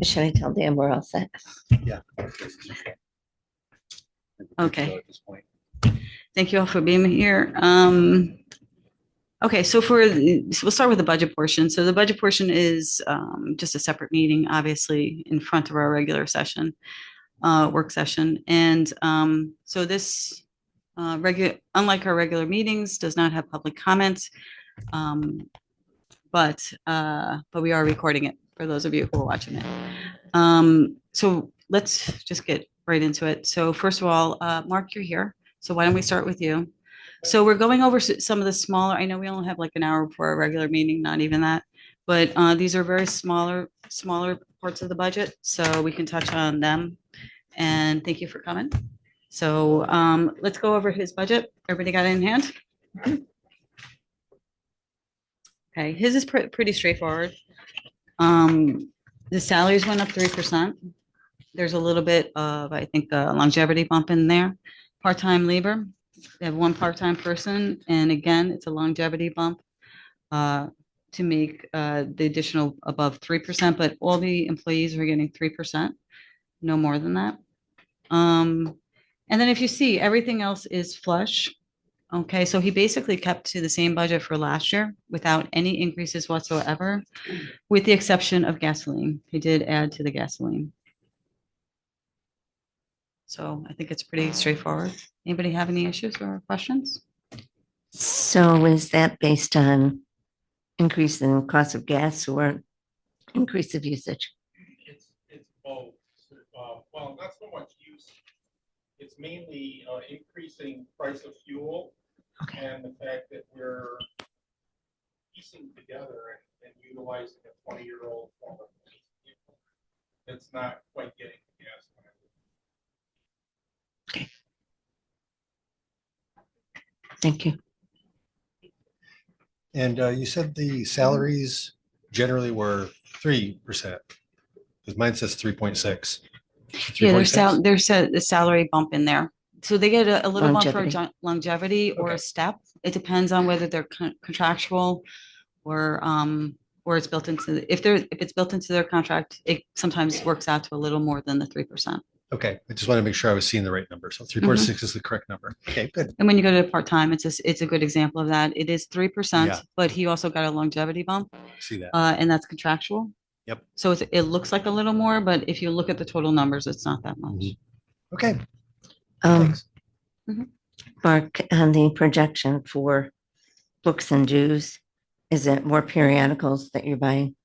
Should I tell Dan we're all set? Yeah. Okay. At this point. Thank you all for being here. Okay, so we'll start with the budget portion. So the budget portion is just a separate meeting, obviously, in front of our regular session, work session. And so this unlike our regular meetings, does not have public comments. But we are recording it for those of you who are watching it. So let's just get right into it. So first of all, Mark, you're here. So why don't we start with you? So we're going over some of the smaller, I know we only have like an hour for a regular meeting, not even that, but these are very smaller parts of the budget. So we can touch on them. And thank you for coming. So let's go over his budget. Everybody got it in hand? Okay, his is pretty straightforward. The salaries went up 3%. There's a little bit of, I think, a longevity bump in there. Part-time labor, they have one part-time person, and again, it's a longevity bump to make the additional above 3%, but all the employees are getting 3%, no more than that. And then if you see, everything else is flush. Okay, so he basically kept to the same budget for last year without any increases whatsoever, with the exception of gasoline. He did add to the gasoline. So I think it's pretty straightforward. Anybody have any issues or questions? So is that based on increase in cost of gas or increase of usage? It's both. Well, not so much use. It's mainly increasing price of fuel. Okay. And the fact that we're piecing together and utilizing a 20-year-old form of vehicle that's not quite getting the gas. Okay. Thank you. And you said the salaries generally were 3%. Because mine says 3.6. Yeah, there's a salary bump in there. So they get a little bump Longevity. for longevity or a Okay. step. It depends on whether they're contractual or it's built into if it's built into their contract, it sometimes works out to a little more than the 3%. Okay, I just want to make sure I was seeing the right number. So 3.6 is the correct number. Okay, good. And when you go to part-time, it's a good example of that. It is 3%, Yeah. but he also got a longevity bump, See that. and that's contractual. Yep. So it looks like a little more, but if you look at the total numbers, it's not that much. Okay, Um, thanks. Mark, on the projection for books and dues, is it more periodicals that you're buying?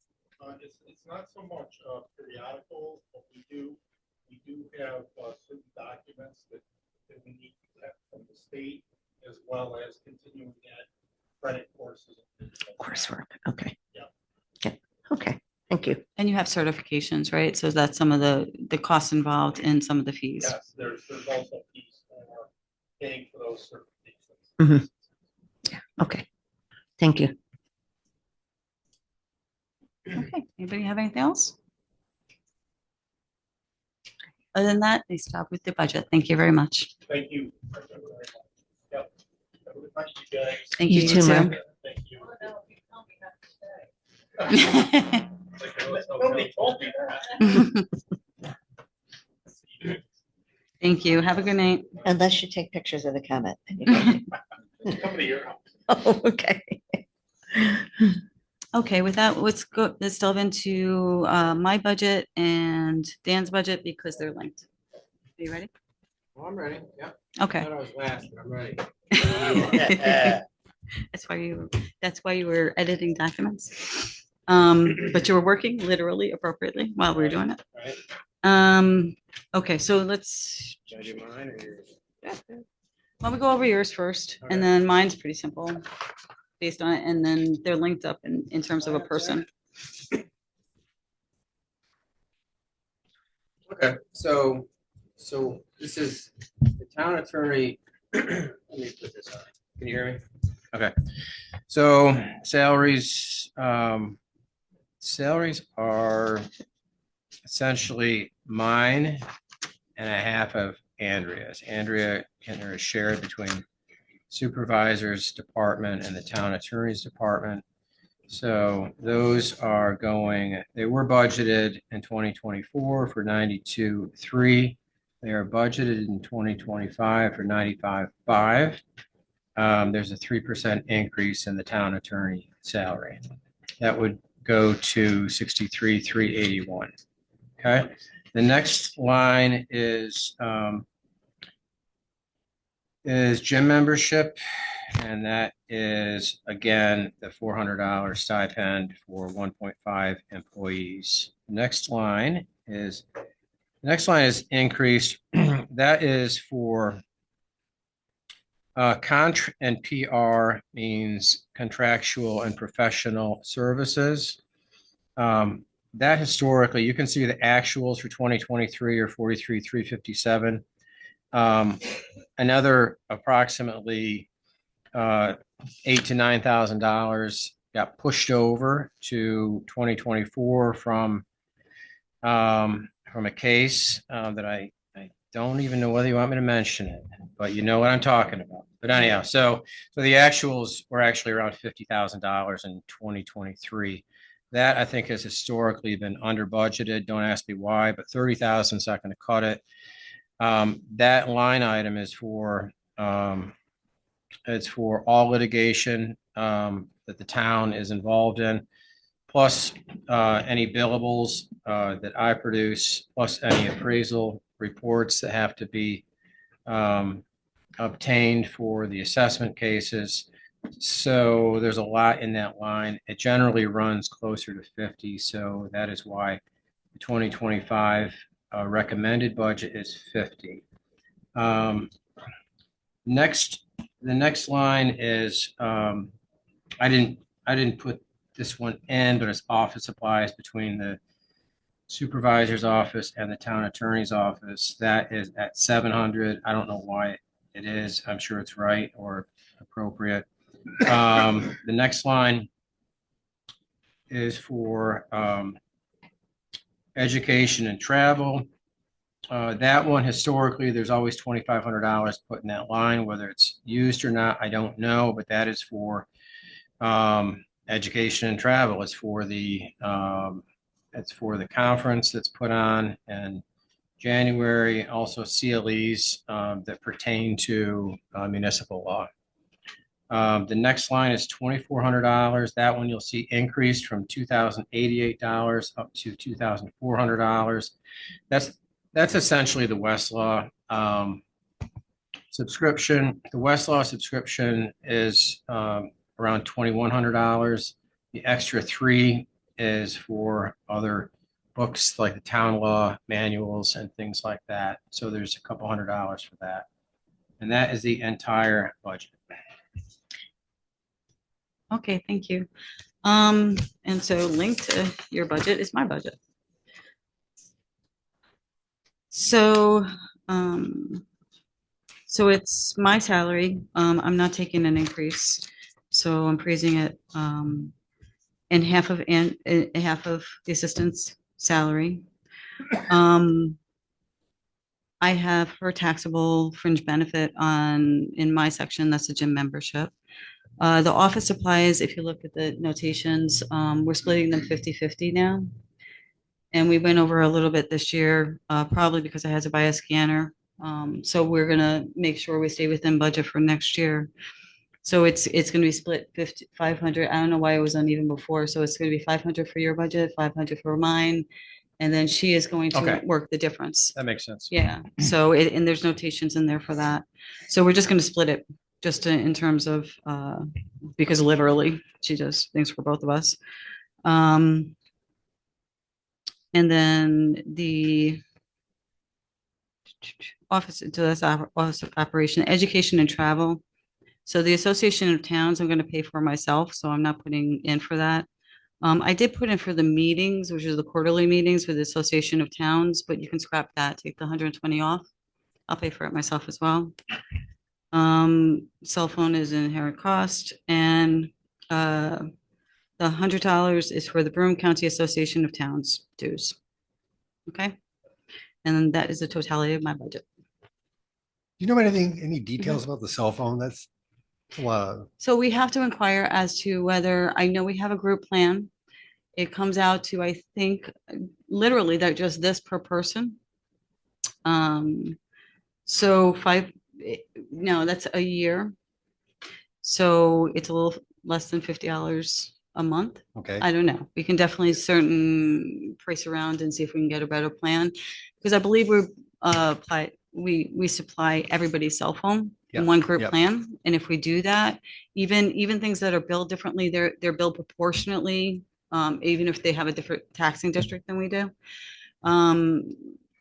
It's not so much periodical, but we do have certain documents that we need to get from the state, as well as continuing that credit courses. Coursework. Okay. Yeah. Yeah. Okay. Thank you. And you have certifications, right? So that's some of the costs involved in some of the fees. Yes, there's also fees for paying for those certifications. Mhm. Yeah. Okay. Thank you. Okay. Anybody have anything else? Other than that, they stop with the budget. Thank you very much. Thank you. Yep. Have a good night, you guys. Thank You you. too, Mark. Thank you. Thank Nobody told me that. you. Have a good night. Unless you take pictures of the comment. Come to your house. Oh, okay. Okay, with that, let's delve into my budget and Dan's budget because they're linked. Are you ready? Well, I'm ready. Yep. Okay. I thought I was last, but I'm ready. That's why you were editing documents. But you were working literally appropriately while we were doing it. Right. Okay, so let's, Should I do mine or yours? why don't we go over yours first, Okay. and then mine's pretty simple based on it, and then they're linked up in terms of a person. Okay, so this is the town attorney. Let me put this on. Can you hear me? Okay. So salaries are essentially mine and a half of Andrea's. Andrea and her is shared between supervisor's department and the town attorney's department. So those are going, they were budgeted in 2024 for 92.3. They are budgeted in 2025 for 95.5. There's a 3% increase in the town attorney salary. That would go to 63,381. Okay. The next line is gym membership, and that is again the $400 stipend for 1.5 employees. Next line is increased. That is for and PR means contractual and professional services. That historically, you can see the actuals for 2023 are 43,357. Another approximately $8,000 to $9,000 got pushed over to 2024 from a case that I don't even know whether you want me to mention it, but you know what I'm talking about. But anyhow, so the actuals were actually around $50,000 in 2023. That I think has historically been under budgeted. Don't ask me why, but 30,000 is not going to cut it. That line item is for it's for all litigation that the town is involved in, plus any billables that I produce, plus any appraisal reports that have to be obtained for the assessment cases. So there's a lot in that line. It generally runs closer to 50. So that is why the 2025 recommended budget is 50. The next line is I didn't put this one in, but it's office supplies between the supervisor's office and the town attorney's office. That is at 700. I don't know why it is. I'm sure it's right or appropriate. The next line is for education and travel. That one, historically, there's always $2,500 put in that line. Whether it's used or not, I don't know, but that is for education and travel. It's for the conference that's put on in January, also CLEs that pertain to municipal law. The next line is $2,400. That one you'll see increased from $2,088 up to $2,400. That's essentially the Westlaw subscription. The Westlaw subscription is around $2,100. The extra $3 is for other books like the town law manuals and things like that. So there's a couple $100 for that. And that is the entire budget. Okay, thank you. And so linked to your budget is my budget. So, so it's my salary. I'm not taking an increase. So I'm praising it, and half of the assistant's salary. I have her taxable fringe benefit in my section, that's the gym membership. The office supplies, if you look at the notations, we're splitting them 50-50 now. And we went over a little bit this year, probably because I had to buy a scanner. So we're gonna make sure we stay within budget for next year. So it's gonna be split 500. I don't know why it was uneven before. So it's gonna be 500 for your budget, 500 for mine. And then she is going to Okay. work the difference. That makes sense. Yeah, so and there's notations in there for that. So we're just gonna split it just in terms of, because literally she does things for both of us. And then the office operation, education and travel. So the Association of Towns, I'm gonna pay for myself, so I'm not putting in for that. I did put in for the meetings, which is the quarterly meetings with the Association of Towns, but you can scrap that, take the 120 off. I'll pay for it myself as well. Cell phone is an inherent cost, and the $100 is for the Broome County Association of Towns dues. Okay, and that is the totality of my budget. Do you know any details about the cell phone? That's Well, So we have to inquire as to whether, I know we have a group plan. It comes out to, I think, literally that just this per person. So no, that's a year. So it's a little less than $50 a month. okay, I don't know. We can definitely certain price around and see if we can get a better plan. Because I believe we supply everybody's cell phone in Yep, one group yep. plan. And if we do that, even things that are billed differently, they're billed proportionately, even if they have a different taxing district than we do.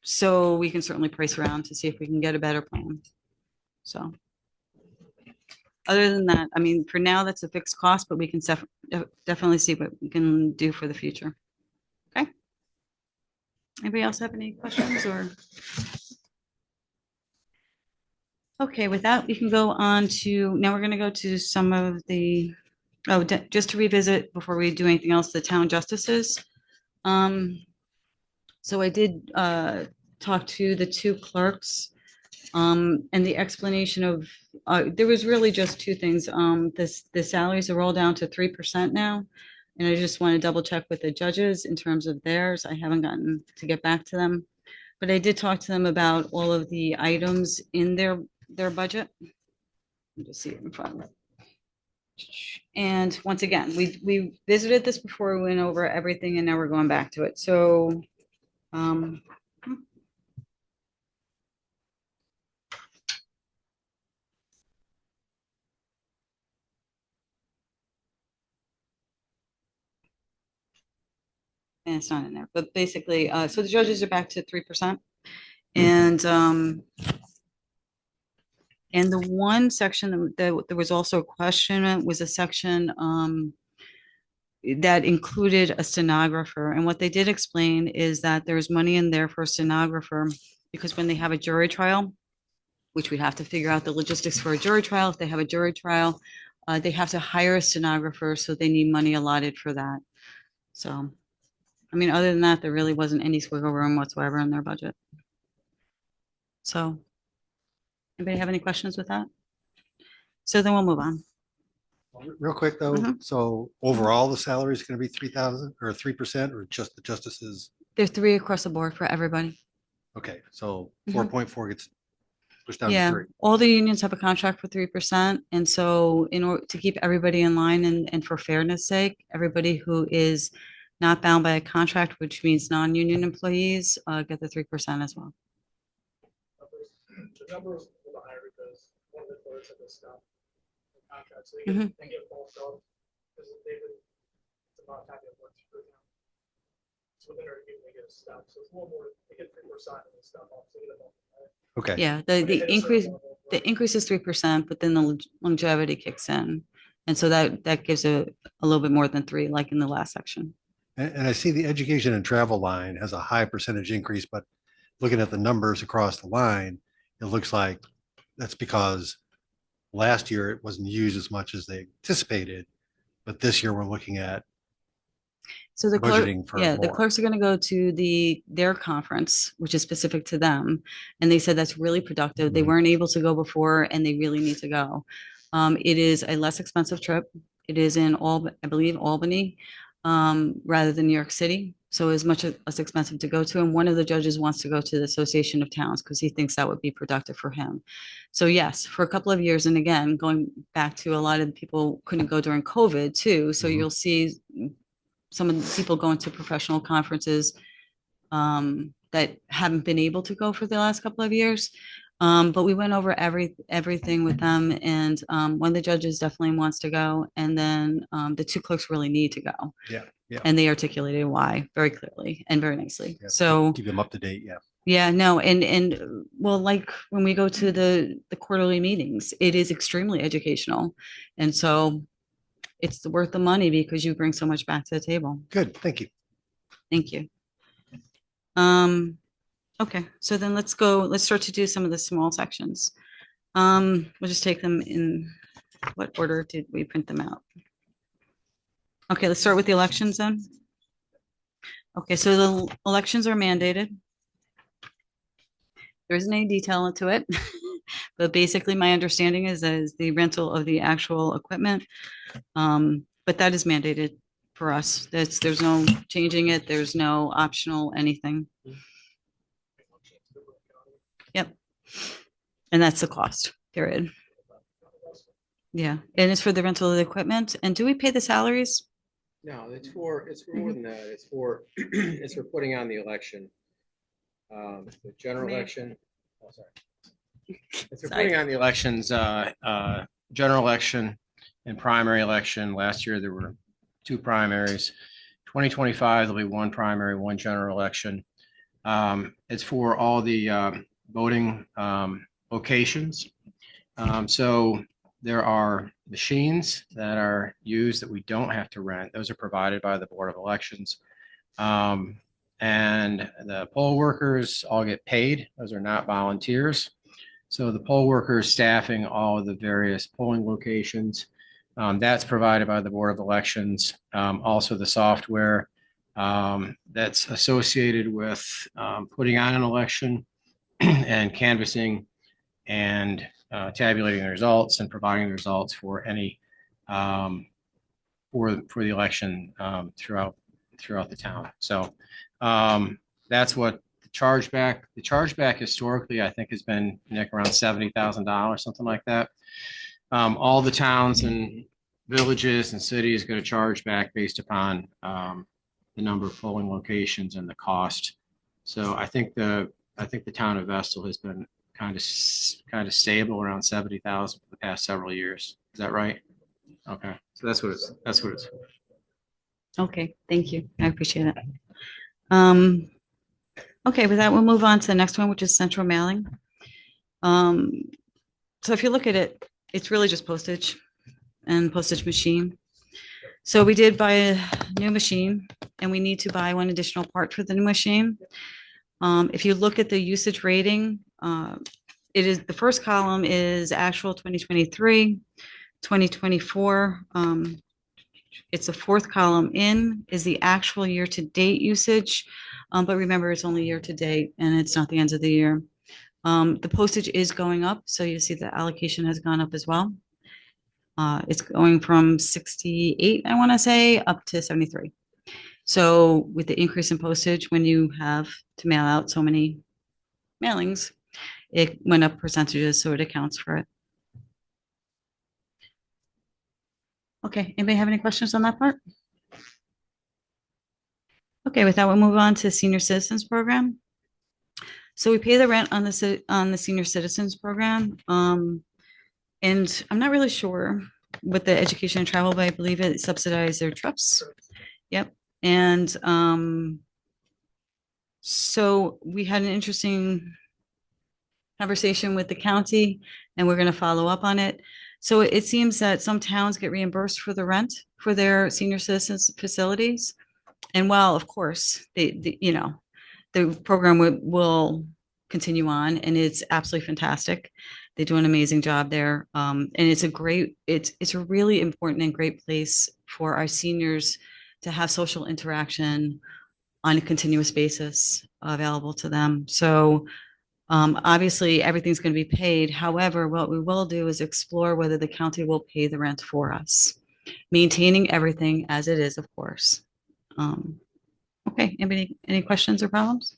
So we can certainly price around to see if we can get a better plan. So. Other than that, I mean, for now, that's a fixed cost, but we can definitely see what we can do for the future. Okay. Anybody else have any questions or? Okay, with that, we can go on to, now we're going to go to some of the, just to revisit before we do anything else, the town justices. So I did talk to the two clerks. And the explanation of, there was really just two things. The salaries are all down to 3% now. And I just want to double check with the judges in terms of theirs. I haven't gotten to get back to them. But I did talk to them about all of the items in their budget. Let me just see it in front of me. And once again, we visited this before, we went over everything, and now we're going back to it. So, and it's not in there, but basically, so the judges are back to 3%. And the one section that there was also a question was a section that included a stenographer. And what they did explain is that there's money in there for a stenographer because when they have a jury trial, which we have to figure out the logistics for a jury trial, if they have a jury trial, they have to hire a stenographer, so they need money allotted for that. So, I mean, other than that, there really wasn't any wiggle room whatsoever in their budget. So, anybody have any questions with that? So then we'll move on. Real quick though, Mhm. so overall, the salary is gonna be 3,000 or 3% or just the justices? There's 3 across the board for everybody. Okay, so Mhm. 4.4 gets pushed down to Yeah, 3. all the unions have a contract for 3%. And so in order to keep everybody in line and for fairness sake, everybody who is not bound by a contract, which means non-union employees, get the 3% as well. The numbers a little higher because one of the clerks of this stuff. Contract, so Mhm. they get bulked up because they've been, it's about time they work through now. So they're giving, they get a step, so it's a little more, they get 3% and they step up, so they get a bump, right? Okay, Yeah, But the it hit a certain increase, level the where- increase is 3%, but then the longevity kicks in. And so that gives a little bit more than 3, like in the last section. and I see the education and travel line has a high percentage increase, but looking at the numbers across the line, it looks like that's because last year it wasn't used as much as they anticipated, but this year we're looking at So the clerk, budgeting for yeah, the more. clerks are going to go to their conference, which is specific to them. And they said that's really productive. They Mhm. weren't able to go before and they really need to go. It is a less expensive trip. It is in I believe Albany, rather than New York City. So it's much less expensive to go to. And one of the judges wants to go to the Association of Towns because he thinks that would be productive for him. So yes, for a couple of years, and again, going back to a lot of the people couldn't go during COVID too. So Mhm. you'll see some of the people going to professional conferences that haven't been able to go for the last couple of years. But we went over everything with them, and one of the judges definitely wants to go, and then the 2 clerks really need to go. Yeah, yeah. And they articulated why very clearly and very nicely. Yeah, So keep them up to date, yeah. yeah, no, and well, like when we go to the quarterly meetings, it is extremely educational, and so it's worth the money because you bring so much back to the table. Good, thank you. Thank you. Okay, so then let's start to do some of the small sections. We'll just take them in, what order did we print them out? Okay, let's start with the elections then. Okay, so the elections are mandated. There isn't any detail into it, But basically, my understanding is that is the rental of the actual equipment. But that is mandated for us. There's no changing it. There's no optional anything. Yep. And that's the cost, period. Yeah, and it's for the rental of the equipment. And do we pay the salaries? No, it's for more than that. It's for, it's for putting on the election. The general Me. election. Oh, sorry. It's for Sorry. putting on the elections, general election and primary election. Last year, there were 2 primaries. 2025, there'll be 1 primary, 1 general election. It's for all the voting locations. So there are machines that are used that we don't have to rent. Those are provided by the Board of Elections. And the poll workers all get paid. Those are not volunteers. So the poll workers staffing all of the various polling locations, that's provided by the Board of Elections. Also the software that's associated with putting on an election and canvassing and tabulating the results and providing the results for any for the election throughout the town. So that's what the chargeback historically, I think, has been, Nick, around $70,000, something like that. All the towns and villages and cities get a charge back based upon the number of polling locations and the cost. So I think the town of Vestal has been kind of stable around 70,000 for the past several years. Is that right? Okay, so that's what it's. Okay, thank you. I appreciate it. Okay, with that, we'll move on to the next one, which is central mailing. So if you look at it, it's really just postage and postage machine. So we did buy a new machine and we need to buy 1 additional part for the new machine. If you look at the usage rating, it is, the first column is actual 2023, 2024. It's the 4th column in is the actual year-to-date usage. But remember, it's only year-to-date and it's not the end of the year. The postage is going up, so you see the allocation has gone up as well. It's going from 68, I want to say, up to 73. So with the increase in postage, when you have to mail out so many mailings, it went up percentages, so it accounts for it. Okay, anybody have any questions on that part? Okay, with that, we'll move on to senior citizens program. So we pay the rent on the senior citizens program. And I'm not really sure with the education and travel, but I believe it subsidized their trips. Yep. And so we had an interesting conversation with the county and we're going to follow up on it. So it seems that some towns get reimbursed for the rent for their senior citizens facilities. And while, of course, you know, the program will continue on and it's absolutely fantastic. They do an amazing job there. And it's a really important and great place for our seniors to have social interaction on a continuous basis available to them. So obviously everything's going to be paid. However, what we will do is explore whether the county will pay the rent for us, maintaining everything as it is, of course. Okay, anybody, any questions or problems?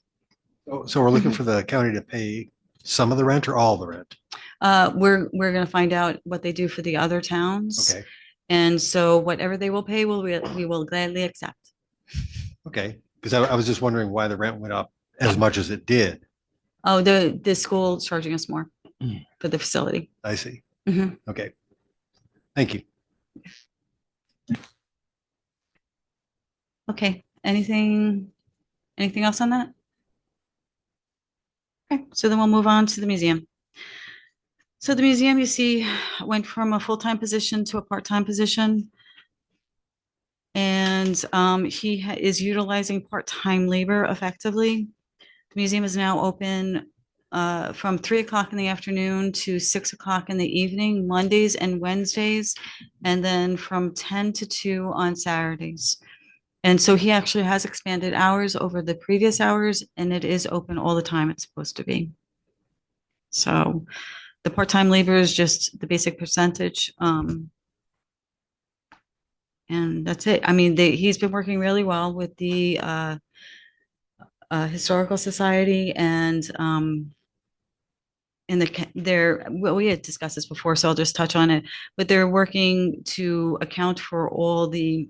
So we're looking for the county to pay some of the rent or all the rent? We're going to find out what they do for the other towns. Okay, And so whatever they will pay, we will gladly accept. okay. Because I was just wondering why the rent went up as much as it did. Oh, the school is charging us more for the facility. I see. Mhm. Okay. Thank you. Okay, anything else on that? Okay, so then we'll move on to the museum. So the museum, you see, went from a full-time position to a part-time position. And he is utilizing part-time labor effectively. The museum is now open from 3 o'clock in the afternoon to 6 o'clock in the evening, Mondays and Wednesdays, and then from 10 to 2 on Saturdays. And so he actually has expanded hours over the previous hours, and it is open all the time it's supposed to be. So The part-time labor is just the basic percentage. And that's it. I mean, he's been working really well with the Historical Society and well, we had discussed this before, so I'll just touch on it. But they're working to account for all the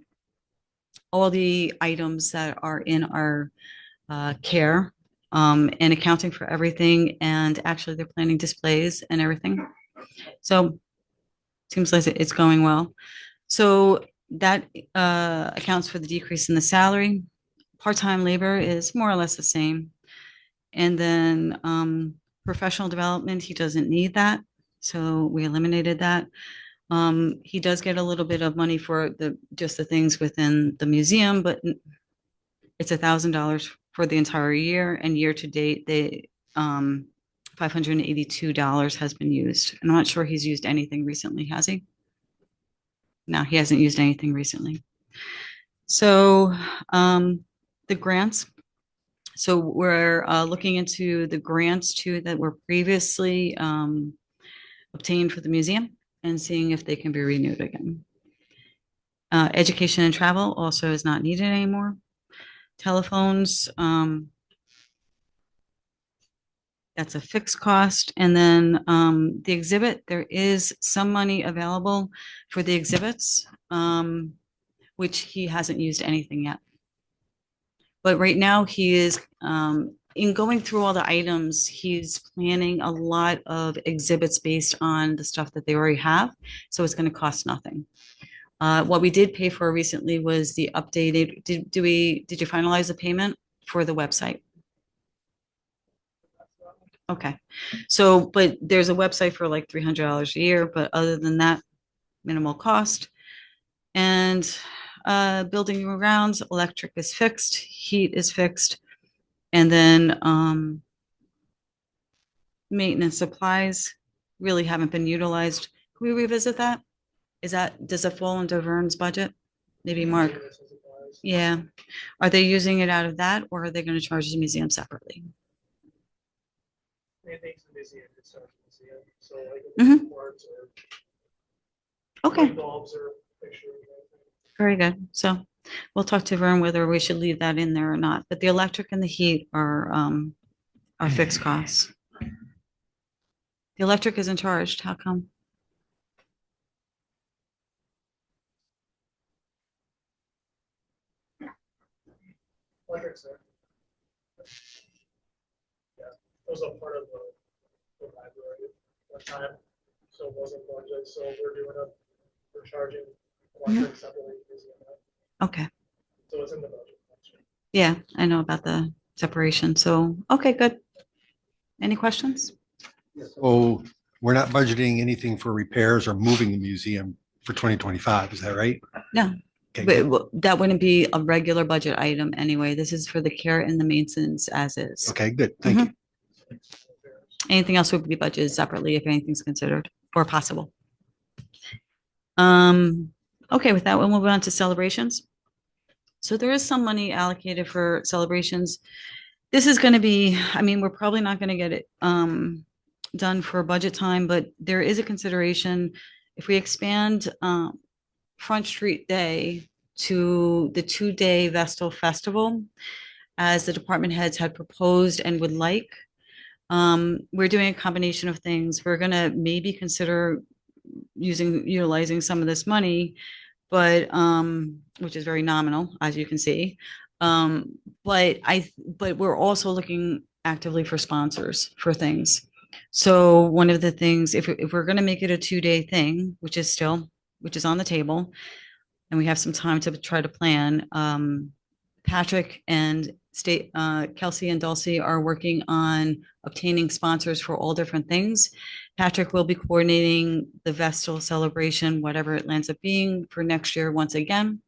items that are in our care, and accounting for everything. And actually, they're planning displays and everything. So seems like it's going well. So that accounts for the decrease in the salary. Part-time labor is more or less the same. And then professional development, he doesn't need that. So we eliminated that. He does get a little bit of money for just the things within the museum, but it's $1,000 for the entire year, and year to date, $582 has been used. And I'm not sure he's used anything recently, has he? No, he hasn't used anything recently. So the grants. So we're looking into the grants too that were previously obtained for the museum and seeing if they can be renewed again. Education and travel also is not needed anymore. Telephones, that's a fixed cost. And then the exhibit, there is some money available for the exhibits, which he hasn't used anything yet. But right now he is, in going through all the items, he's planning a lot of exhibits based on the stuff that they already have. So it's going to cost nothing. What we did pay for recently was the updated, did you finalize the payment for the website? Okay. So, but there's a website for like $300 a year, but other than that, minimal cost. And building and grounds, electric is fixed, heat is fixed. And then maintenance supplies really haven't been utilized. Can we revisit that? Does it fall into Vern's budget? Maybe Mark? Yeah. Are they using it out of that, or are they going to charge the museum separately? Anything's the museum, it's not the museum, so like. Mhm. Boards or Okay, bulbs or pictures. very good. So we'll talk to Vern whether we should leave that in there or not, but the electric and the heat are fixed costs. The electric isn't charged. How come? Electrics there. Yeah, it was a part of the library one time, so it wasn't budget, so we're charging electric separately. Okay. So it's in the budget. Yeah, I know about the separation. So, okay, good. Any questions? So we're not budgeting anything for repairs or moving the museum for 2025, is that right? No. Okay, But good. that wouldn't be a regular budget item anyway. This is for the care and the maintenance as is. Okay, good. Thank you. Anything else would be budgeted separately if anything's considered or possible. Okay, with that, we'll move on to celebrations. So there is some money allocated for celebrations. This is going to be, I mean, we're probably not going to get it done for budget time, but there is a consideration if we expand Front Street Day to the 2-day Vestal Festival, as the department heads had proposed and would like. We're doing a combination of things. We're going to maybe consider utilizing some of this money, but which is very nominal, as you can see. But we're also looking actively for sponsors for things. So one of the things, if we're going to make it a 2-day thing, which is on the table, and we have some time to try to plan, Patrick and Kelsey and Dulcie are working on obtaining sponsors for all different things. Patrick will be coordinating the Vestal celebration, whatever it lands up being for next year once again.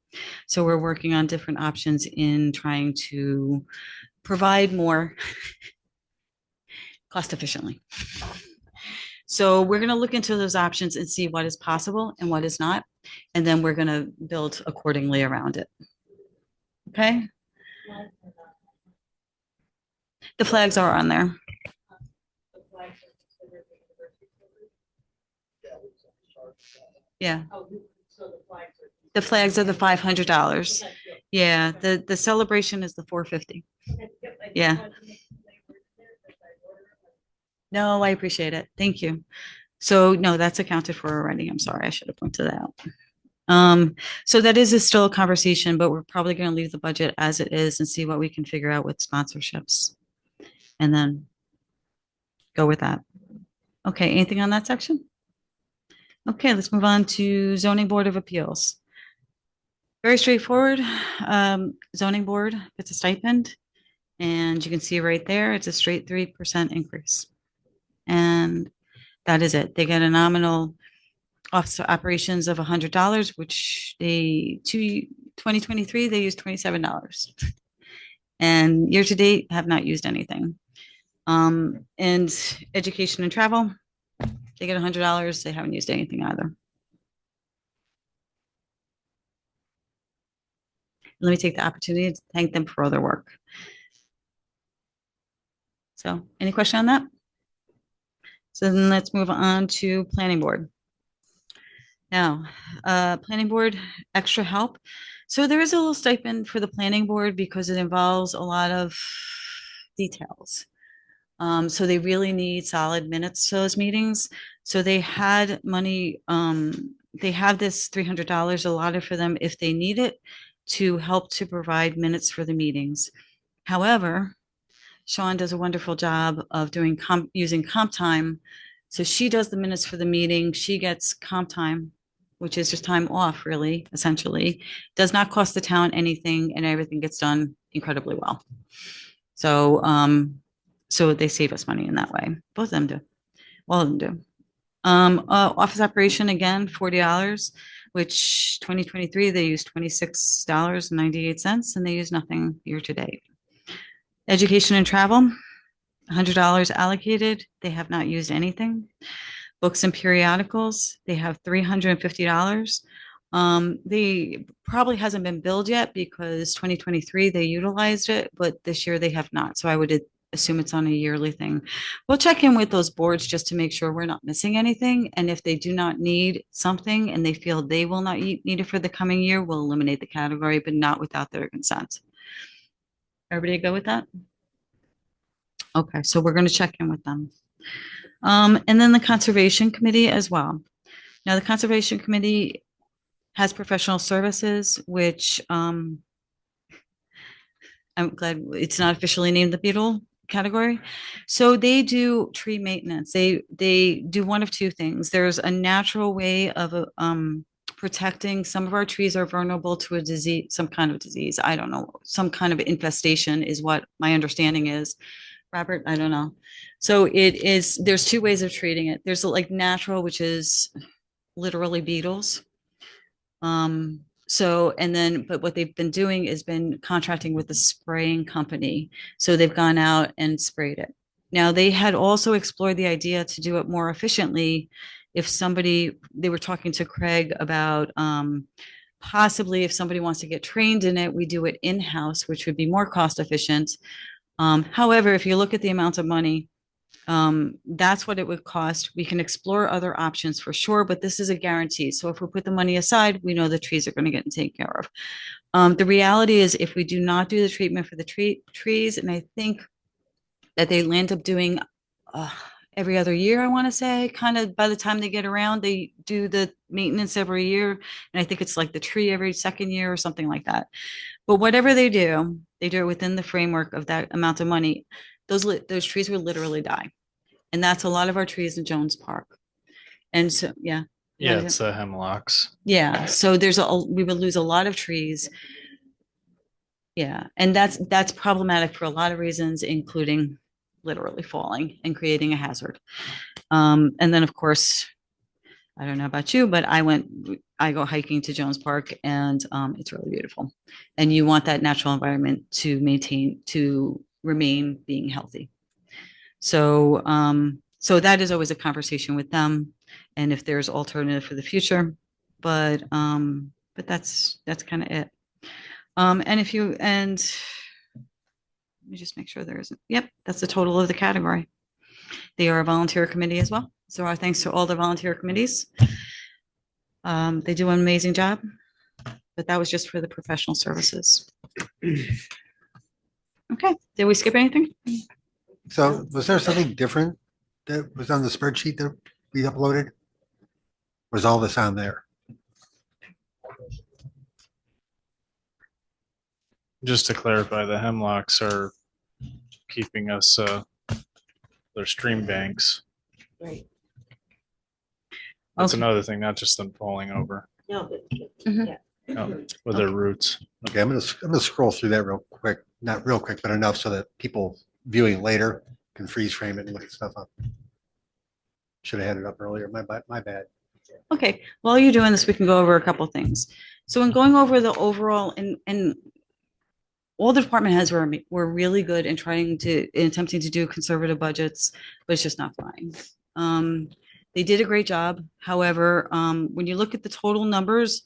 So we're working on different options in trying to provide more cost efficiently. So we're going to look into those options and see what is possible and what is not. And then we're going to build accordingly around it. Okay. The flags are on there. Yeah. The flags are the $500. Yeah, the celebration is the $450. Yeah. No, I appreciate it. Thank you. So no, that's accounted for already. I'm sorry, I should have pointed that out. So that is still a conversation, but we're probably going to leave the budget as it is and see what we can figure out with sponsorships. And then go with that. Okay, anything on that section? Okay, let's move on to zoning board of appeals. Very straightforward. Zoning board gets a stipend. And you can see right there, it's a straight 3% increase. And that is it. They get a nominal office operations of $100, which 2023, they used $27. And year to date have not used anything. And education and travel, they get $100. They haven't used anything either. Let me take the opportunity to thank them for all their work. So any question on that? So then let's move on to planning board. Now, planning board, extra help. So there is a little stipend for the planning board because it involves a lot of details. So they really need solid minutes to those meetings. So they had money, they have this $300 allotted for them if they need it to help to provide minutes for the meetings. However, Sean does a wonderful job of doing using comp time. So she does the minutes for the meeting. She gets comp time, which is just time off, really, essentially. Does not cost the town anything, and everything gets done incredibly well. So, so they save us money in that way. Both of them do. All of them do. Office operation, again, $40, which 2023, they used $26.98, and they used nothing year to date. Education and travel, $100 allocated. They have not used anything. Books and periodicals, they have $350. They probably hasn't been billed yet because 2023 they utilized it, but this year they have not. So I would assume it's on a yearly thing. We'll check in with those boards just to make sure we're not missing anything. And if they do not need something and they feel they will not need it for the coming year, we'll eliminate the category, but not without their consent. Everybody go with that? Okay, so we're going to check in with them. And then the Conservation Committee as well. Now, the Conservation Committee has professional services, which I'm glad it's not officially named the Beetle category. So they do tree maintenance. They do one of two things. There's a natural way of protecting. Some of our trees are vulnerable to a disease, some kind of disease. I don't know. Some kind of infestation is what my understanding is. Robert, I don't know. So there's two ways of treating it. There's like natural, which is literally beetles. But what they've been doing is been contracting with the spraying company. So they've gone out and sprayed it. Now they had also explored the idea to do it more efficiently. They were talking to Craig about, possibly if somebody wants to get trained in it, we do it in-house, which would be more cost efficient. However, if you look at the amount of money, that's what it would cost. We can explore other options for sure, but this is a guarantee. So if we put the money aside, we know the trees are going to get taken care of. The reality is if we do not do the treatment for the trees, and I think that they land up doing every other year, I want to say, kind of by the time they get around, they do the maintenance every year. And I think it's like the tree every second year or something like that. But whatever they do it within the framework of that amount of money. Those trees will literally die. And that's a lot of our trees in Jones Park. And so, yeah. Yeah, it's the hemlocks. Yeah. So we would lose a lot of trees. Yeah. And that's problematic for a lot of reasons, including literally falling and creating a hazard. And then of course, I don't know about you, but I go hiking to Jones Park and it's really beautiful. And you want that natural environment to remain being healthy. So, so that is always a conversation with them. And if there's alternative for the future, but that's kind of it. And let me just make sure there isn't. Yep. That's the total of the category. They are a volunteer committee as well. So our thanks to all the volunteer committees. They do an amazing job, but that was just for the professional services. Okay, did we skip anything? So was there something different that was on the spreadsheet that we uploaded? Was all this on there? Just to clarify, the Hemlocks are keeping us, their stream banks. Right. That's Okay. another thing, not just them falling over No, but Mhm. with their roots. Okay, I'm gonna scroll through that real quick, not real quick, but enough so that people viewing later can freeze frame it and look at stuff up. Should have had it up earlier. My bad. Okay, while you're doing this, we can go over a couple things. So in going over the overall and all the department heads were really good in in attempting to do conservative budgets, but it's just not flying. They did a great job. However, when you look at the total numbers,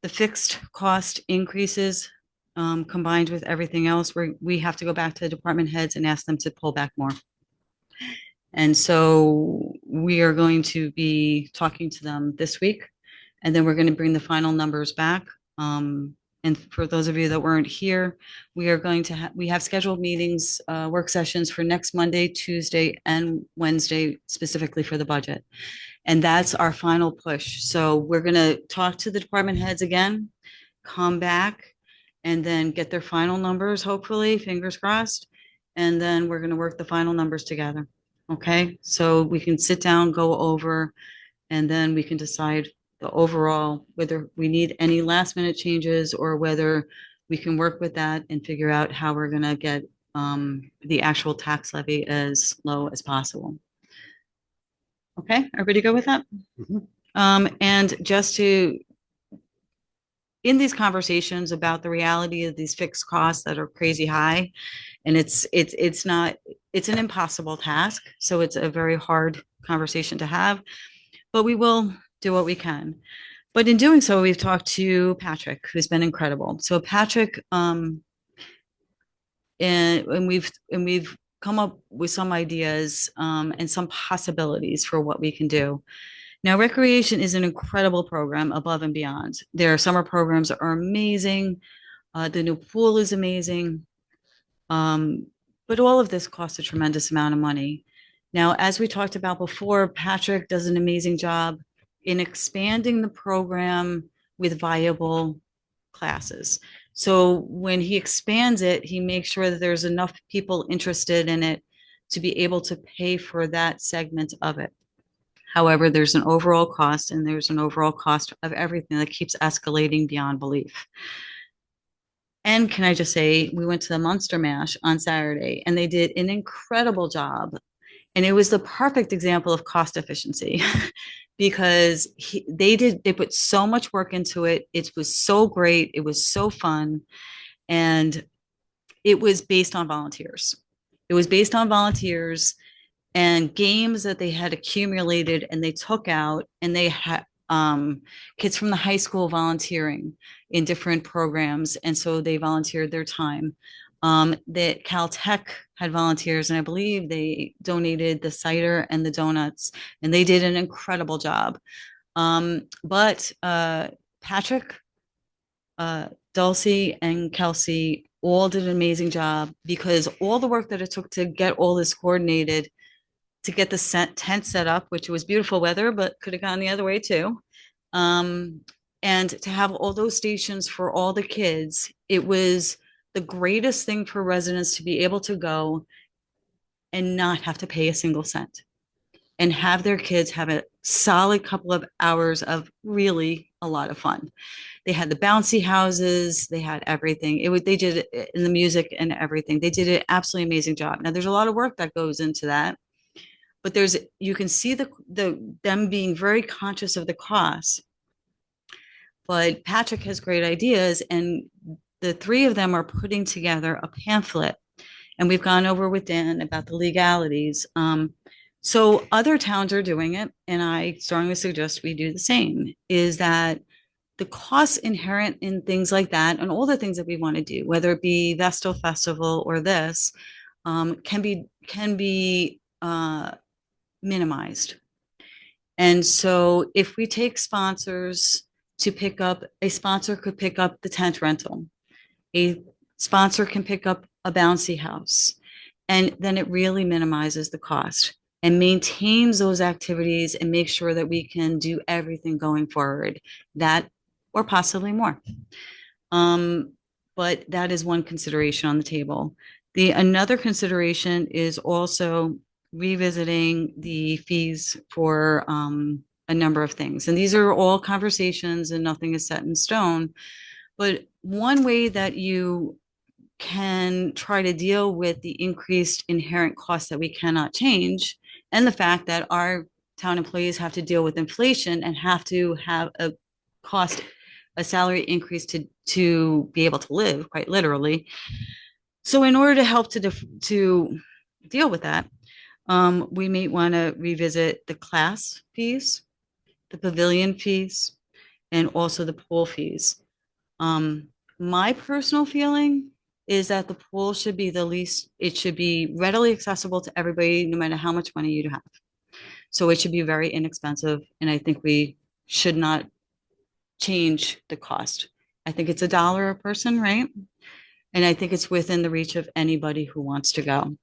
the fixed cost increases combined with everything else, we have to go back to the department heads and ask them to pull back more. And so we are going to be talking to them this week, and then we're going to bring the final numbers back. And for those of you that weren't here, we are going to we have scheduled meetings, work sessions for next Monday, Tuesday, and Wednesday specifically for the budget. And that's our final push. So we're going to talk to the department heads again, come back, and then get their final numbers, hopefully, fingers crossed. And then we're going to work the final numbers together. Okay, so we can sit down, go over, and then we can decide the overall, whether we need any last minute changes or whether we can work with that and figure out how we're gonna get the actual tax levy as low as possible. Okay, everybody go with that? Mhm. And just in these conversations about the reality of these fixed costs that are crazy high, and it's not, it's an impossible task. So it's a very hard conversation to have, but we will do what we can. But in doing so, we've talked to Patrick, who's been incredible. So Patrick, and we've come up with some ideas and some possibilities for what we can do. Now, recreation is an incredible program above and beyond. Their summer programs are amazing. The new pool is amazing. But all of this costs a tremendous amount of money. Now, as we talked about before, Patrick does an amazing job in expanding the program with viable classes. So when he expands it, he makes sure that there's enough people interested in it to be able to pay for that segment of it. However, there's an overall cost, and there's an overall cost of everything that keeps escalating beyond belief. And can I just say, we went to the Monster Mash on Saturday, and they did an incredible job. And it was the perfect example of cost efficiency because they put so much work into it. It was so great. It was so fun. And it was based on volunteers. It was based on volunteers and games that they had accumulated and they took out, and they had kids from the high school volunteering in different programs. And so they volunteered their time. That Caltech had volunteers, and I believe they donated the cider and the donuts, and they did an incredible job. But Patrick, Dulcie, and Kelsey all did an amazing job because all the work that it took to get all this coordinated, to get the tent set up, which was beautiful weather, but could have gone the other way too. And to have all those stations for all the kids, it was the greatest thing for residents to be able to go and not have to pay a single cent and have their kids have a solid couple of hours of really a lot of fun. They had the bouncy houses, they had everything. They did it in the music and everything. They did an absolutely amazing job. Now there's a lot of work that goes into that, but you can see them being very conscious of the costs. But Patrick has great ideas, and the three of them are putting together a pamphlet, and we've gone over with Dan about the legalities. So other towns are doing it, and I strongly suggest we do the same, is that the costs inherent in things like that and all the things that we want to do, whether it be Vestal Festival or this, can be minimized. And so if we take sponsors to pick up, a sponsor could pick up the tent rental. A sponsor can pick up a bouncy house. And then it really minimizes the cost and maintains those activities and make sure that we can do everything going forward, that or possibly more. But that is one consideration on the table. Another consideration is also revisiting the fees for a number of things. And these are all conversations and nothing is set in stone. But one way that you can try to deal with the increased inherent costs that we cannot change, and the fact that our town employees have to deal with inflation and have to have a salary increase to be able to live, quite literally. So in order to help to deal with that, we may want to revisit the class fees, the pavilion fees, and also the pool fees. My personal feeling is that the pool should be it should be readily accessible to everybody, no matter how much money you have. So it should be very inexpensive. And I think we should not change the cost. I think it's $1 a person, right? And I think it's within the reach of anybody who wants to go.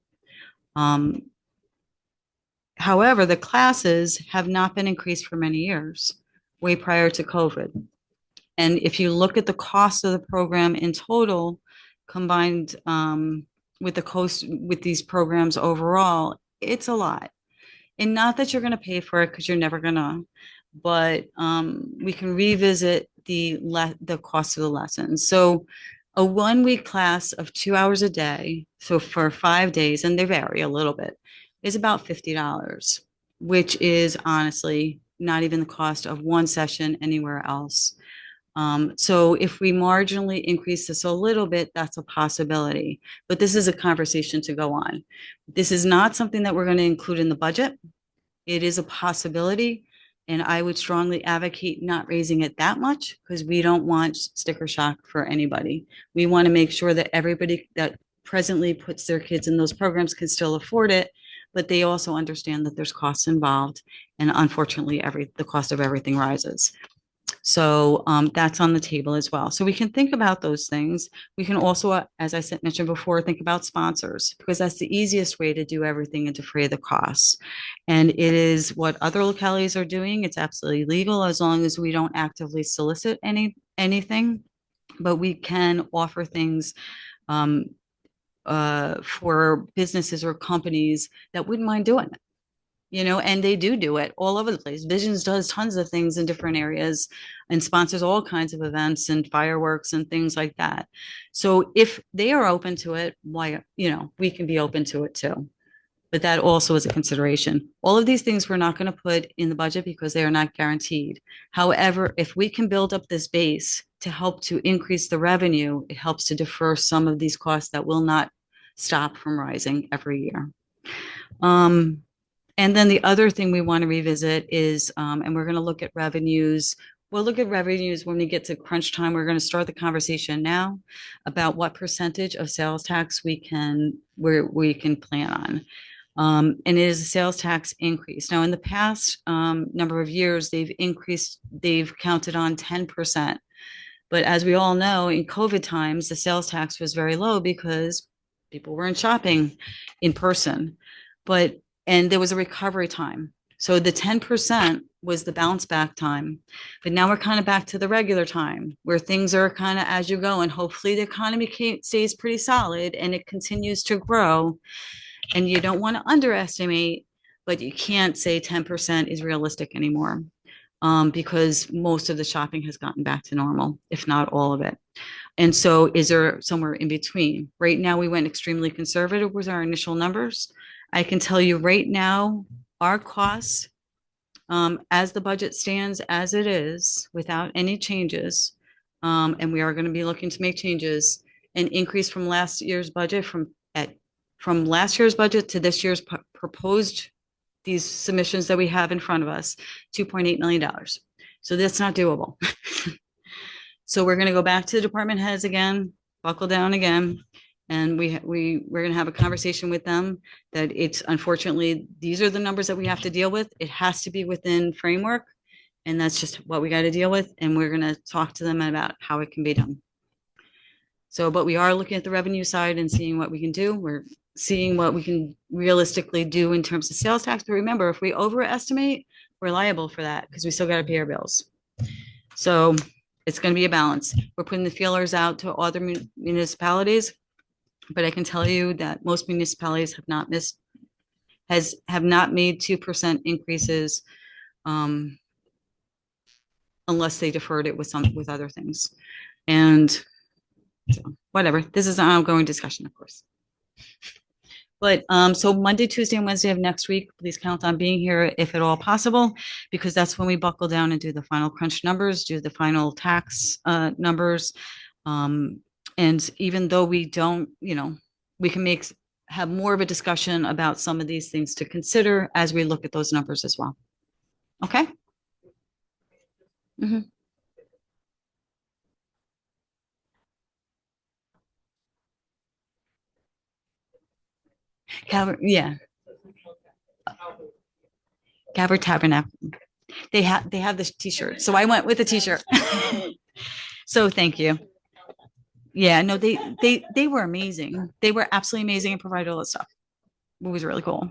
However, the classes have not been increased for many years, way prior to COVID. And if you look at the cost of the program in total, combined with the cost with these programs overall, it's a lot. And not that you're going to pay for it, because you're never going to, but we can revisit the cost of the lessons. So a 1-week class of 2 hours a day, so for 5 days, and they vary a little bit, is about $50, which is honestly not even the cost of one session anywhere else. So if we marginally increase this a little bit, that's a possibility, but this is a conversation to go on. This is not something that we're going to include in the budget. It is a possibility, and I would strongly advocate not raising it that much, because we don't want sticker shock for anybody. We want to make sure that everybody that presently puts their kids in those programs can still afford it, but they also understand that there's costs involved, and unfortunately, the cost of everything rises. So that's on the table as well. So we can think about those things. We can also, as I mentioned before, think about sponsors, because that's the easiest way to do everything and defray the costs. And it is what other localities are doing. It's absolutely legal as long as we don't actively solicit anything, but we can offer things for businesses or companies that wouldn't mind doing it. And they do it all over the place. Visions does tons of things in different areas and sponsors all kinds of events and fireworks and things like that. So if they are open to it, why, we can be open to it too. But that also is a consideration. All of these things we're not going to put in the budget because they are not guaranteed. However, if we can build up this base to help to increase the revenue, it helps to defer some of these costs that will not stop from rising every year. And then the other thing we want to revisit is, and we're going to look at revenues. We'll look at revenues when we get to crunch time. We're going to start the conversation now about what percentage of sales tax we can plan on. And it is a sales tax increase. Now, in the past number of years, they've counted on 10%. But as we all know, in COVID times, the sales tax was very low because people weren't shopping in person. And there was a recovery time. So the 10% was the bounce back time. But now we're kind of back to the regular time where things are kind of as you go. And hopefully the economy stays pretty solid and it continues to grow. And you don't want to underestimate, but you can't say 10% is realistic anymore because most of the shopping has gotten back to normal, if not all of it. And so is there somewhere in between? Right now, we went extremely conservative with our initial numbers. I can tell you right now, our costs, as the budget stands as it is, without any changes, and we are going to be looking to make changes, an increase from last year's budget, from last year's budget to this year's proposed, these submissions that we have in front of us, $2.8 million. So that's not doable. So we're going to go back to the department heads again, buckle down again, And we're gonna have a conversation with them that it's unfortunately, these are the numbers that we have to deal with. It has to be within framework. And that's just what we gotta deal with. And we're gonna talk to them about how it can be done. So, but we are looking at the revenue side and seeing what we can do. We're seeing what we can realistically do in terms of sales tax. But remember, if we overestimate, we're liable for that because we still gotta pay our bills. So it's gonna be a balance. We're putting the feelers out to other municipalities. But I can tell you that most municipalities have not made 2% increases unless they deferred it with other things. And so, whatever, this is an ongoing discussion, of course. But so Monday, Tuesday, and Wednesday of next week, please count on being here if at all possible, because that's when we buckle down and do the final crunch numbers, do the final tax numbers. And even though we don't, we can have more of a discussion about some of these things to consider as we look at those numbers as well. Okay? Mhm. Yeah. Calvary Tabernacle. They have this t-shirt. So I went with the t-shirt. So thank you. Yeah, no, they were amazing. They were absolutely amazing and provided all this stuff. It was really cool.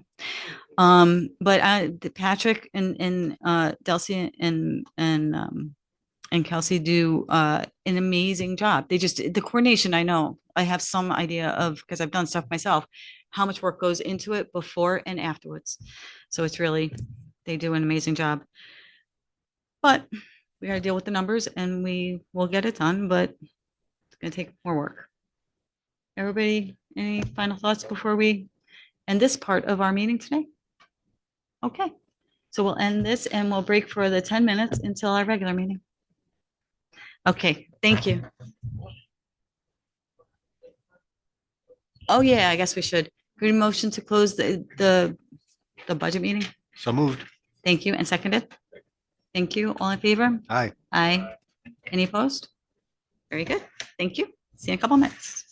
But Patrick and Delcy and Kelsey do an amazing job. The coordination, I know, I have some idea of, because I've done stuff myself, how much work goes into it before and afterwards. So it's really, they do an amazing job. But we got to deal with the numbers and we will get it done, but it's going to take more work. Everybody, any final thoughts before we end this part of our meeting today? Okay, so we'll end this and we'll break for the 10 minutes until our regular meeting. Okay, thank you. Oh, yeah, I guess we should. Good motion to close the budget meeting. So moved. Thank you. And seconded. Thank you. All in favor? Aye. Aye. Any opposed? Very good. Thank you. See you in a couple minutes.